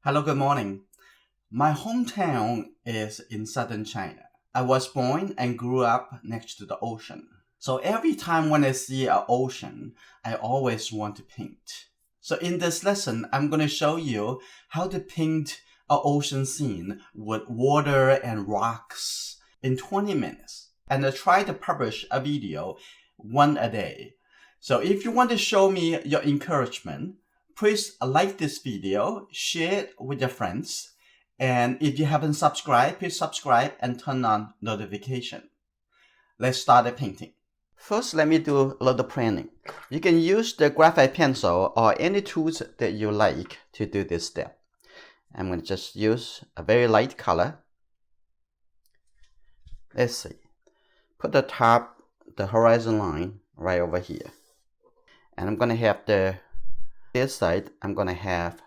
Hello, good morning. My hometown is in southern China. I was born and grew up next to the ocean. So every time when I see an ocean, I always want to paint. So in this lesson, I'm going to show you how to paint an ocean scene with water and rocks in 20 minutes. And I try to publish a video one a day. So if you want to show me your encouragement, please like this video, share it with your friends, and if you haven't subscribed, please subscribe and turn on notification. Let's start the painting. First, let me do a little planning. You can use the graphite pencil or any tools that you like to do this step. I'm going to just use a very light color. Let's see. Put the horizon line right over here. And I'm going to have this side, I'm going to have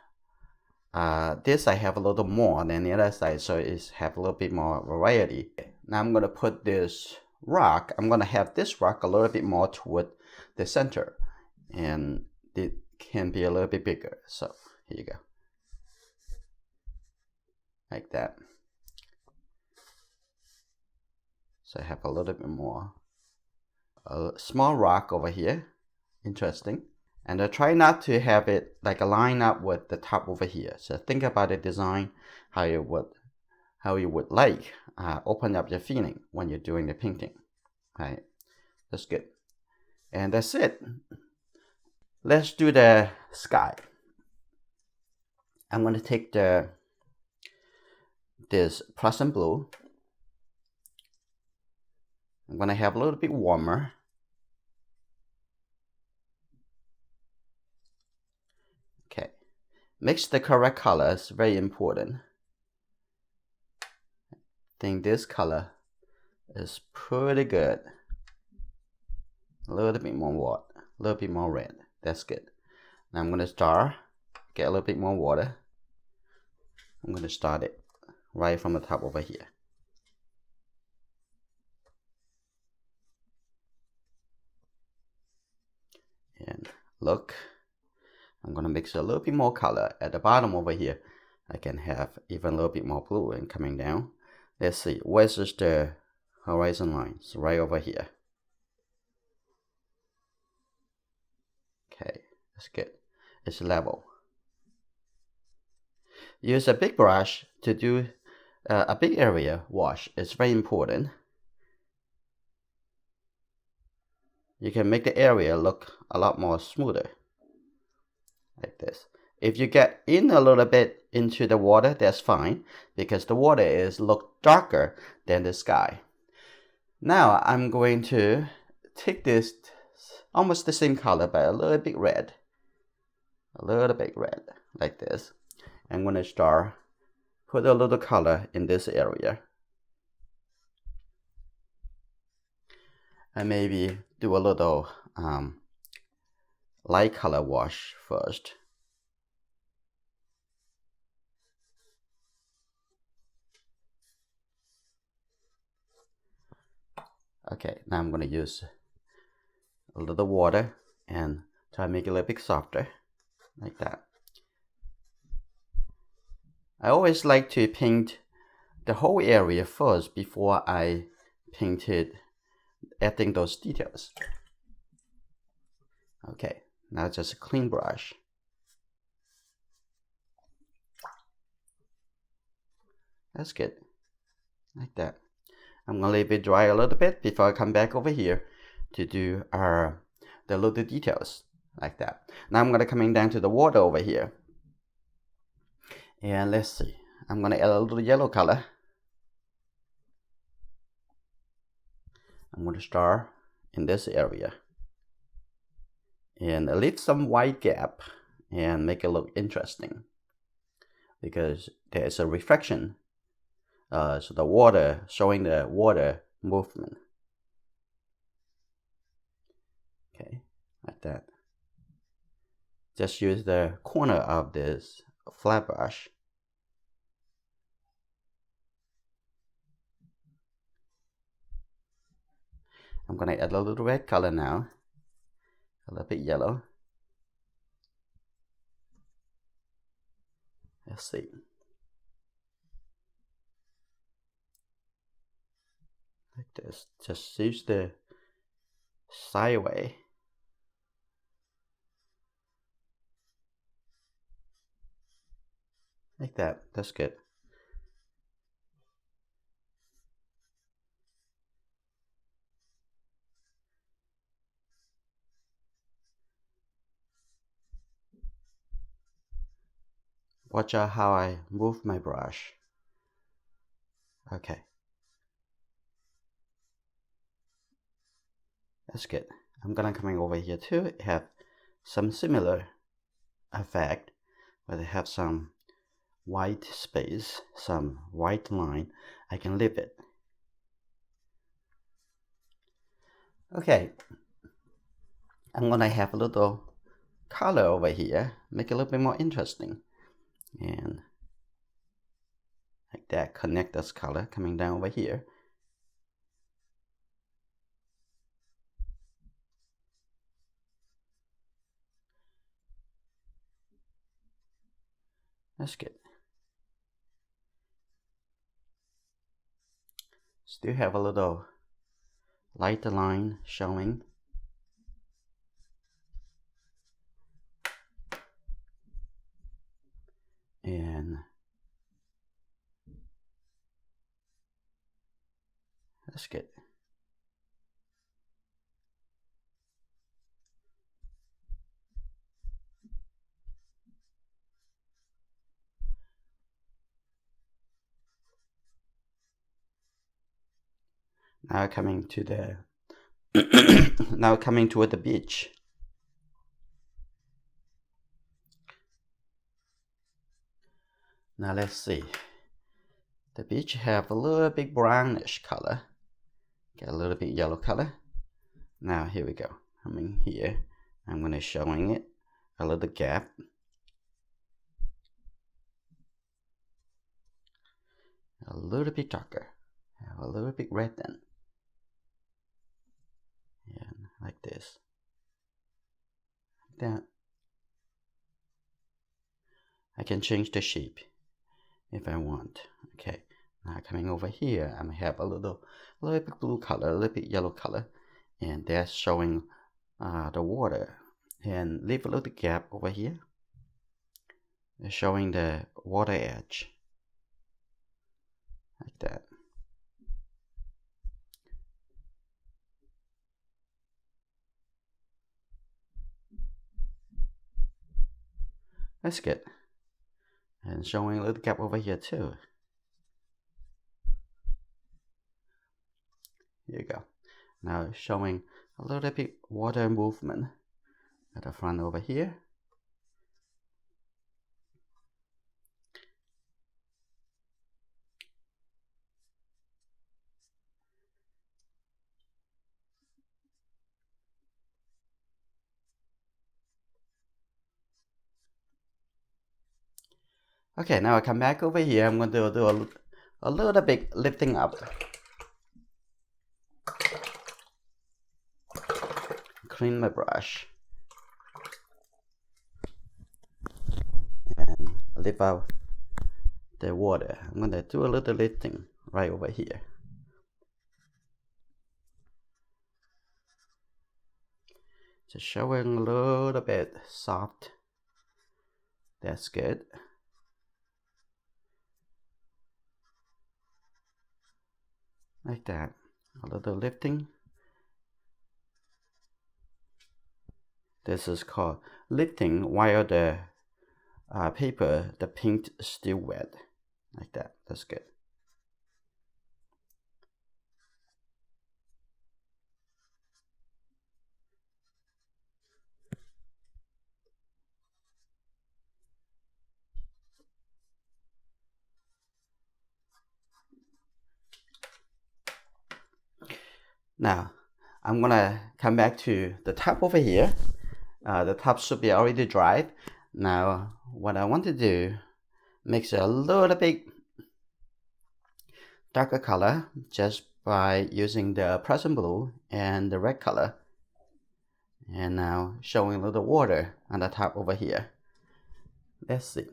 this I have a little more than the other side, so it's have a little bit more variety. Now I'm going to put this rock, I'm going to have this rock a little bit more toward the center, and it can be a little bit bigger. So here you go, like that. So I have a little bit more, a small rock over here, interesting. And I try not to have it like a line up with the top over here. So think about the design, how you would like open up your feeling when you're doing the painting. Right, that's good. And that's it. Let's do the sky. I'm going to take this Prussian blue. I'm going to have a little bit warmer. Okay, mix the correct colors, very important. I think this color is pretty good. A little bit more water, a little bit more red. That's good. Now I'm going to start, get a little bit more water. I'm going to start it right from the top over here. And look, I'm going to mix a little bit more color at the bottom over here. I can have even a little bit more blue and coming down. Let's see, where's the horizon line? It's right over here. Okay, that's good. It's level. Use a big brush to do a big area wash. It's very important. You can make the area look a lot more smoother, like this. If you get in a little bit into the water, that's fine, because the water look darker than the sky. Now I'm going to take this almost the same color, but a little bit red, like this. I'm going to start put a little color in this area, and maybe do a little light color wash first. Okay, now I'm going to use a little water and try to make it a little bit softer, like that. I always like to paint the whole area first before I painted adding those details. Okay, now just a clean brush. That's good, like that. I'm gonna leave it dry a little bit before I come back over here to do the little details, like that. Now I'm gonna coming down to the water over here, and let's see. I'm gonna add a little yellow color. I'm gonna start in this area and leave some white gap and make it look interesting, because there's a reflection. So the water, showing the water movement. Okay, like that. Just use the corner of this flat brush. I'm gonna add a little red color now, a little bit yellow. Let's see. Like this. Just use the sideways. Like that. That's good. Watch out how I move my brush. Okay. That's good. I'm gonna coming over here to have some similar effect, where they have some white space, some white line. I can leave it. Okay. I'm gonna have a little color over here, make it a little bit more interesting. And like that, connect this color coming down over here. That's good. Still have a little lighter line showing. And that's good. Now coming to the now coming toward the beach. Now let's see. The beach have a little bit brownish color. Get a little bit yellow color. Now here we go. Coming here. I'm gonna showing it a little gap. A little bit darker. Have a little bit red then. And like this. Like that. I can change the shape if I want. Okay. Now coming over here, I'm gonna have a little bit blue color, a little bit yellow color, and that's showing the water. And leave a little gap over here, showing the water edge, like that. That's good. And showing a little gap over here too. Here you go. Now showing a little bit water movement at the front over here. Okay, now I come back over here. I'm going to do a little bit lifting up. Clean my brush. And lift out the water. I'm going to do a little lifting right over here. Just showing a little bit soft. That's good. Like that. A little lifting. This is called lifting while the paper, the paint is still wet. Like that. That's good. Now, I'm gonna come back to the top over here. The top should be already dried. Now, what I want to do, mix a little bit darker color just by using the Prussian blue and the red color. And now showing a little water on the top over here. Let's see.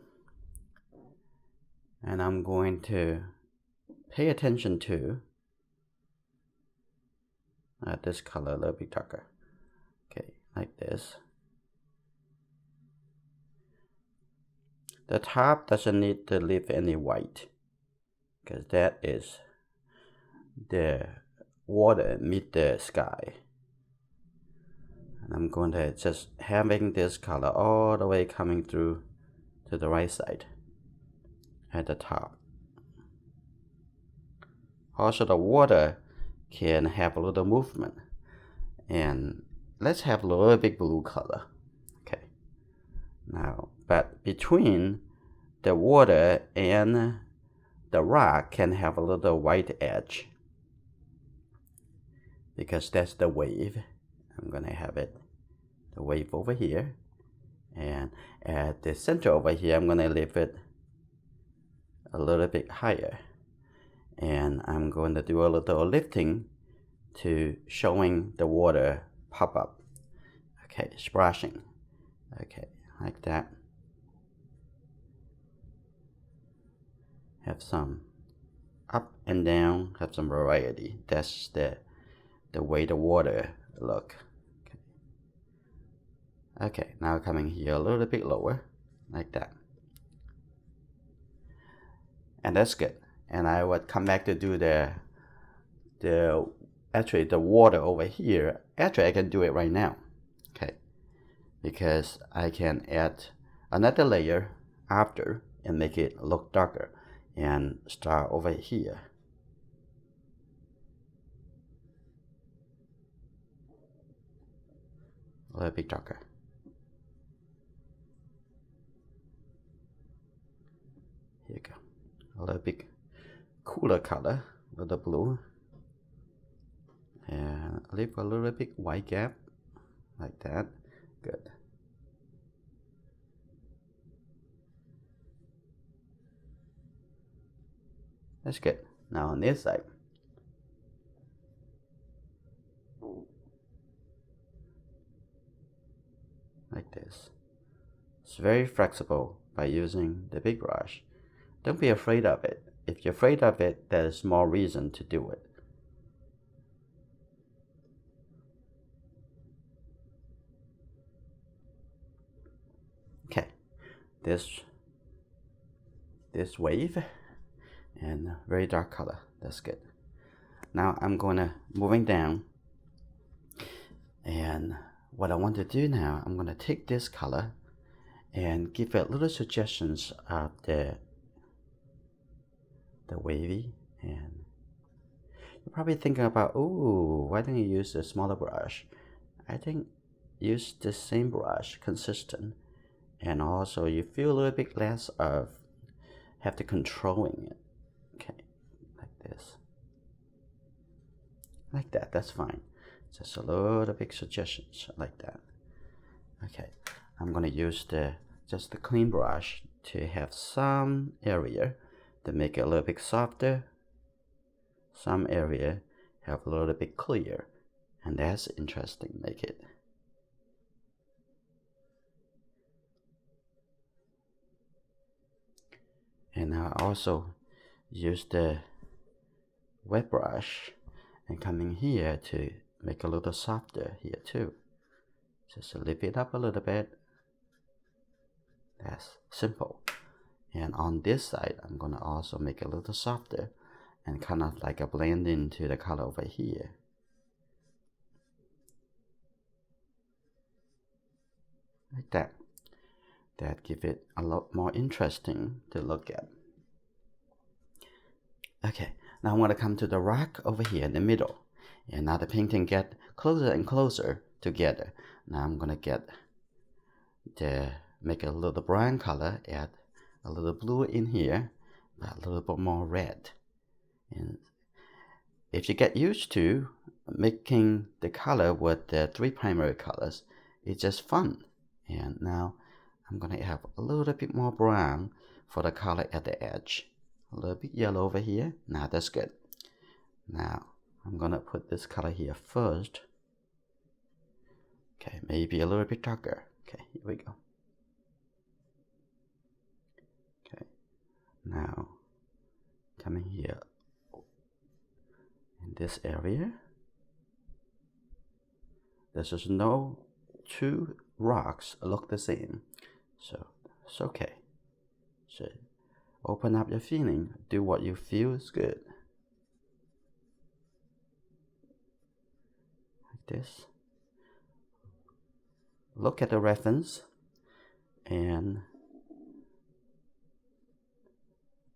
And I'm going to pay attention to this color a little bit darker. Okay, like this. The top doesn't need to leave any white, because that is the water meet the sky. And I'm going to just having this color all the way coming through to the right side at the top. Also, the water can have a little movement. And let's have a little bit blue color. Okay. Now, but between the water and the rock can have a little white edge, because that's the wave. I'm going to have it, the wave over here. And at the center over here, I'm going to leave it a little bit higher. And I'm going to do a little lifting to showing the water pop up. Okay, splashing. Okay, like that. Have some up and down, have some variety. That's the way the water look. Okay, now coming here a little bit lower, like that. And that's good. And I would come back to do the water over here. Actually, I can do it right now. Okay, because I can add another layer after and make it look darker, and start over here. A little bit darker. Here you go. A little bit cooler color with the blue. And leave a little bit white gap, like that. Good. That's good. Now on this side. Like this. It's very flexible by using the big brush. Don't be afraid of it. If you're afraid of it, there's more reason to do it. Okay, this wave and very dark color. That's good. Now I'm gonna moving down, and what I want to do now, I'm gonna take this color and give it little suggestions of the wavy. And you're probably thinking about, oh, why don't you use a smaller brush? I think use the same brush, consistent, and also you feel a little bit less of have to controlling it. Okay, like this, like that. That's fine. Just a little bit suggestions like that. Okay, I'm gonna use just the clean brush to have some area to make it a little bit softer. Some area have a little bit clear, and that's interesting. Make it. And now I also use the wet brush and coming here to make a little softer here too. Just lift it up a little bit. That's simple. And on this side, I'm going to also make it a little softer and kind of like a blend into the color over here. Like that. That give it a lot more interesting to look at. Okay, now I'm going to come to the rock over here in the middle. And now the painting get closer and closer together. Now I'm going to get make a little brown color, add a little blue in here, but a little bit more red. And if you get used to making the color with the 3 primary colors, it's just fun. And now I'm going to have a little bit more brown for the color at the edge. A little bit yellow over here. Now that's good. Now I'm going to put this color here first. Okay, maybe a little bit darker. Okay, here we go. Okay, now coming here in this area. There's just no two rocks look the same, so it's okay. So open up your feeling, do what you feel is good. Like this. Look at the reference and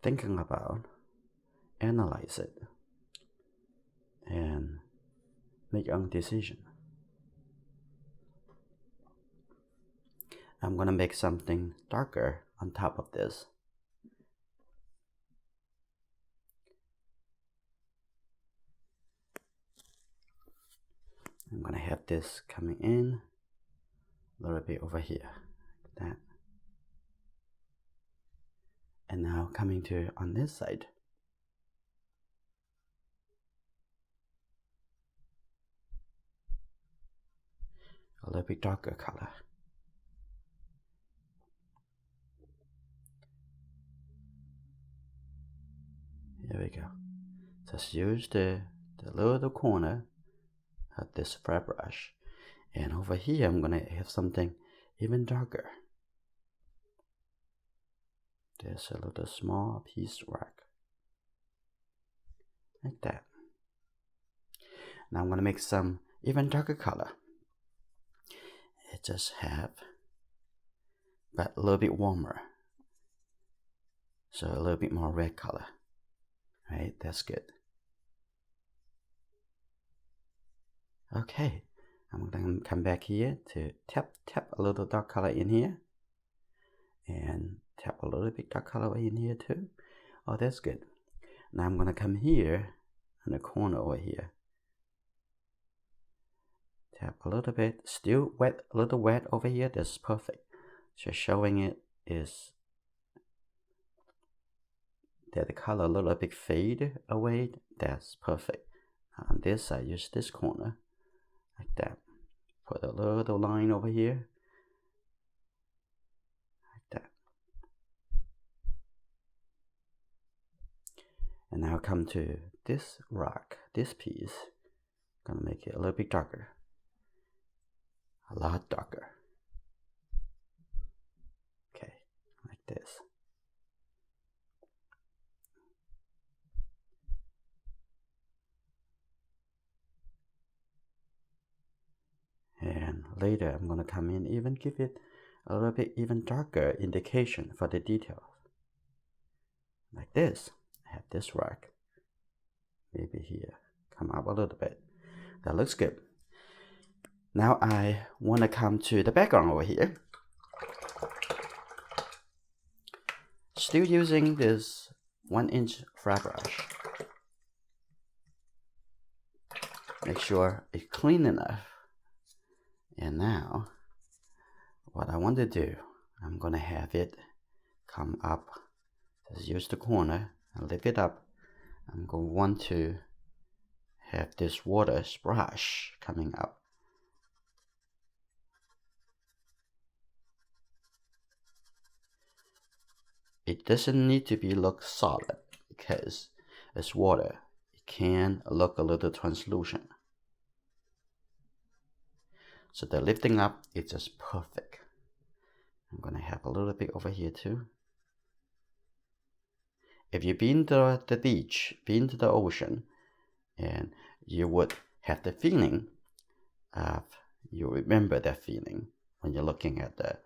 thinking about, analyze it, and make your own decision. I'm gonna make something darker on top of this. I'm gonna have this coming in a little bit over here, like that. And now coming to on this side. A little bit darker color. Here we go. Just use the little corner of this flat brush. And over here, I'm gonna have something even darker. There's a little small piece rock. Like that. Now I'm gonna make some even darker color. It just have, but a little bit warmer. So a little bit more red color. Right, that's good. Okay, I'm gonna come back here to tap a little dark color in here. And tap a little bit dark color in here too. Oh, that's good. Now I'm gonna come here in the corner over here. Tap a little bit, still wet, a little wet over here. That's perfect. Just showing it is that the color a little bit fade away. That's perfect. On this side, use this corner like that. Put a little line over here. And now come to this rock, this piece. Gonna make it a little bit darker. A lot darker. Okay, like this. And later I'm gonna come in, even give it a little bit even darker indication for the details. Like this. I have this rock. Maybe here. Come up a little bit. That looks good. Now I want to come to the background over here. Still using this 1-inch flat brush. Make sure it's clean enough. And now, what I want to do, I'm going to have it come up. Just use the corner and lift it up. I'm going to want to have this water splash coming up. It doesn't need to be look solid because it's water. It can look a little translucent. So the lifting up is just perfect. I'm gonna have a little bit over here too. If you've been to the beach, been to the ocean, and you would have the feeling of, you remember that feeling when you're looking at the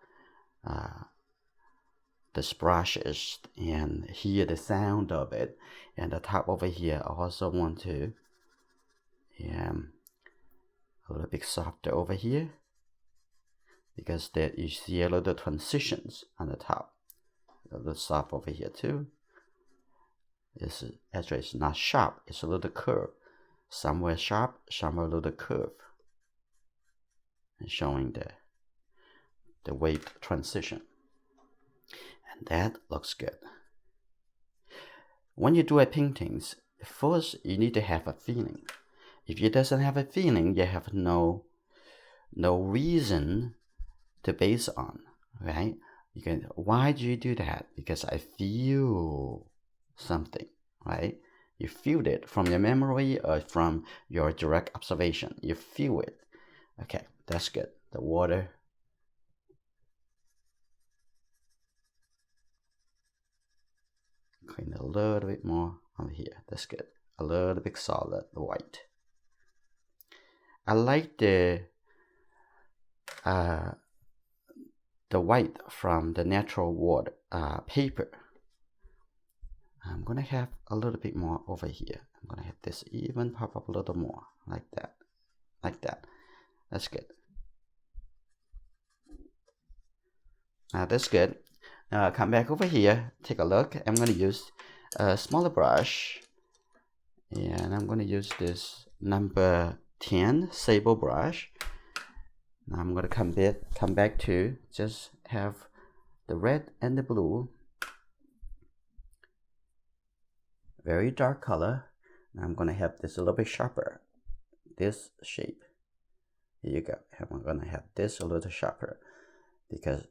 splashes and hear the sound of it. And the top over here, I also want to a little bit softer over here, because there you see a little transitions on the top. A little soft over here too. This is actually it's not sharp, it's a little curve. Somewhere sharp, somewhere a little curve. And showing the wave transition. And that looks good. When you do a paintings, first you need to have a feeling. If you doesn't have a feeling, you have no reason to base on, right? You can, why do you do that? Because I feel something. right? You feel it from your memory or from your direct observation. You feel it. Okay, that's good. The water. Clean a little bit more over here. That's good. A little bit solid, the white. I like the white from the natural water paper. I'm gonna have a little bit more over here. I'm gonna have this even pop up a little more, like that, like that. That's good. That's good. Now come back over here, take a look. I'm gonna use a smaller brush, and I'm gonna use this number 10 sable brush. Now I'm gonna come back to just have the red and the blue, very dark color. Now I'm gonna have this a little bit sharper, this shape. Here you go. I'm gonna have this a little sharper because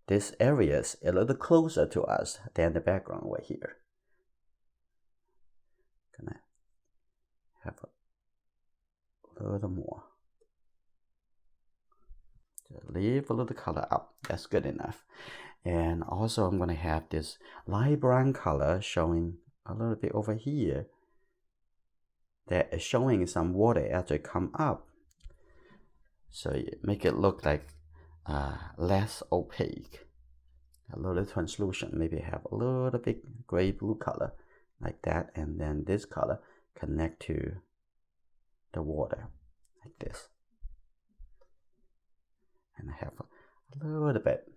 this area is a little closer to us than the background right here. Gonna have a little more. Just leave a little color up. That's good enough. And also I'm gonna have this light brown color showing a little bit over here. That is showing some water actually come up. So you make it look like less opaque, a little translucent. Maybe have a little bit gray blue color like that, and then this color connect to the water like this, and I have a little bit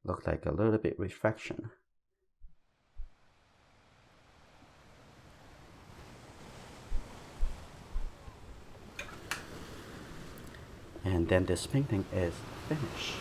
look like a little bit reflection. And then this painting is finished.